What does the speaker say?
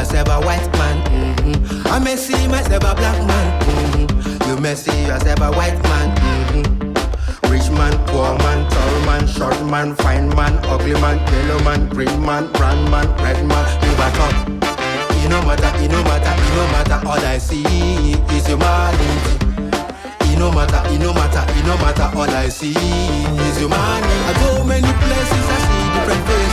yourself a white man. I may see myself a black man. You may see yourself a white man. Rich man, poor man, tall man, short man, fine man, ugly man, yellow man, green man, brown man, red man, you back up. It no matter, it no matter, it no matter, all I see is humanity. It no matter, it no matter, it no matter, all I see is humanity. I go many places, I see different faces.